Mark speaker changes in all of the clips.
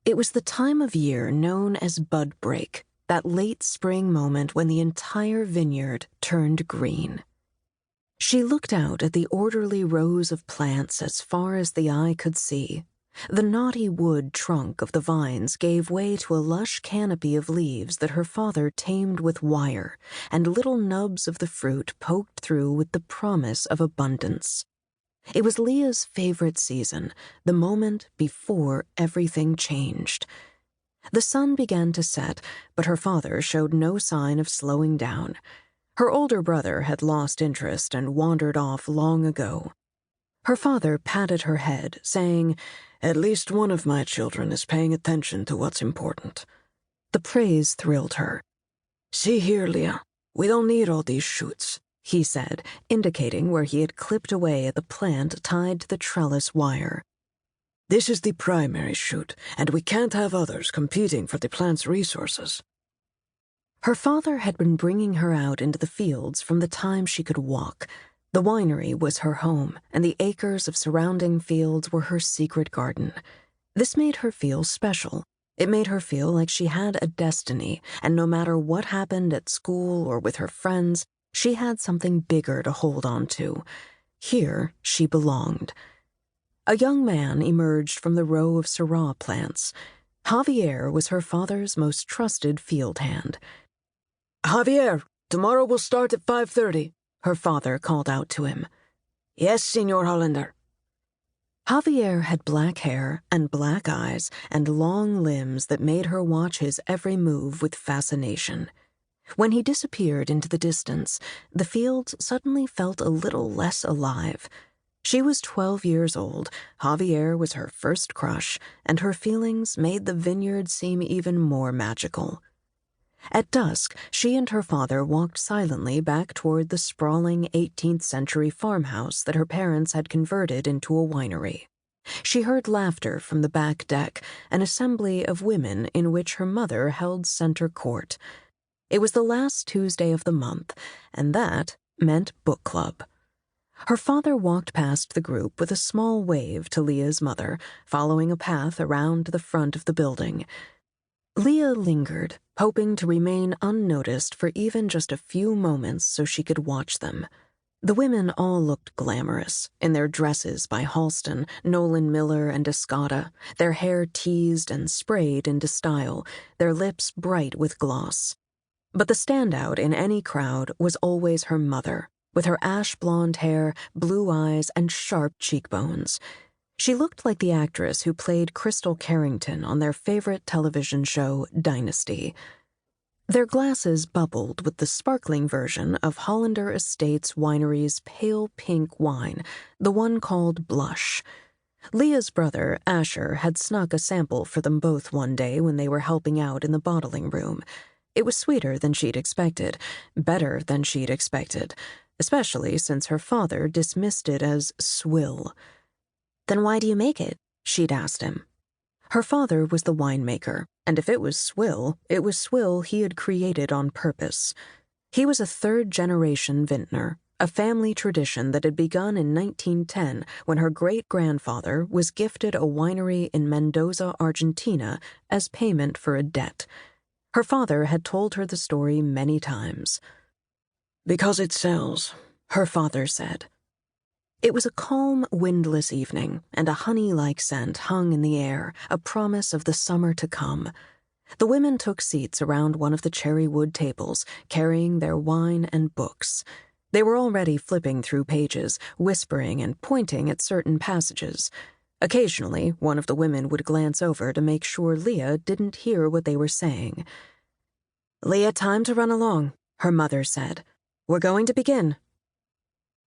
Speaker 1: It was the time of year known as bud break, that late spring moment when the entire vineyard turned green. She looked out at the orderly rows of plants as far as the eye could see. The knotty wood trunk of the vines gave way to a lush canopy of leaves that her father tamed with wire, and little nubs of the fruit poked through with the promise of abundance. It was Leah's favorite season, the moment before everything changed. The sun began to set, but her father showed no sign of slowing down. Her older brother had lost interest and wandered off long ago. Her father patted her head, saying, "At least one of my children is paying attention to what's important." The praise thrilled her. "See here, Leah, we don't need all these shoots," he said, indicating where he had clipped away at the plant tied to the trellis wire. "This is the primary shoot, and we can't have others competing for the plant's resources." Her father had been bringing her out into the fields from the time she could walk. The winery was her home, and the acres of surrounding fields were her secret garden. This made her feel special. It made her feel like she had a destiny, and no matter what happened at school or with her friends, she had something bigger to hold on to. Here she belonged. A young man emerged from the row of Syrah plants. Javier was her father's most trusted field hand. "Javier, tomorrow we'll start at 5:30, her father called out to him. "Yes, Señor Hollander." Javier had black hair and black eyes and long limbs that made her watch his every move with fascination. When he disappeared into the distance, the fields suddenly felt a little less alive. She was 12 years old, Javier was her first crush, and her feelings made the vineyard seem even more magical. At dusk, she and her father walked silently back toward the sprawling 18th-century farmhouse that her parents had converted into a winery. She heard laughter from the back deck, an assembly of women in which her mother held center court. It was the last Tuesday of the month, and that meant book club. Her father walked past the group with a small wave to Leah's mother, following a path around to the front of the building. Leah lingered, hoping to remain unnoticed for even just a few moments so she could watch them. The women all looked glamorous, in their dresses by Halston, Nolan Miller, and Escada, their hair teased and sprayed into style, their lips bright with gloss. But the standout in any crowd was always her mother, with her ash-blonde hair, blue eyes, and sharp cheekbones. She looked like the actress who played Crystal Carrington on their favorite television show, Dynasty. Their glasses bubbled with the sparkling version of Hollander Estates winery's pale pink wine, the one called Lush. Leah's brother, Asher, had snuck a sample for them both one day when they were helping out in the bottling room. It was sweeter than she'd expected, better than she'd expected, especially since her father dismissed it as swill. "Then why do you make it?" she'd asked him. Her father was the winemaker, and if it was swill he had created on purpose. He was a third-generation vintner, a family tradition that had begun in 1910 when her great-grandfather was gifted a winery in Mendoza, Argentina, as payment for a debt. Her father had told her the story many times. "Because it sells," her father said. It was a calm, windless evening, and a honey-like scent hung in the air, a promise of the summer to come. The women took seats around one of the cherry wood tables, carrying their wine and books. They were already flipping through pages, whispering and pointing at certain passages. Occasionally, one of the women would glance over to make sure Leah didn't hear what they were saying. "Leah, time to run along," her mother said. "We're going to begin."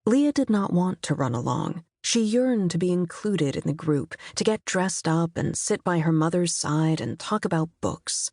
Speaker 1: Leah did not want to run along. She yearned to be included in the group, to get dressed up and sit by her mother's side and talk about books.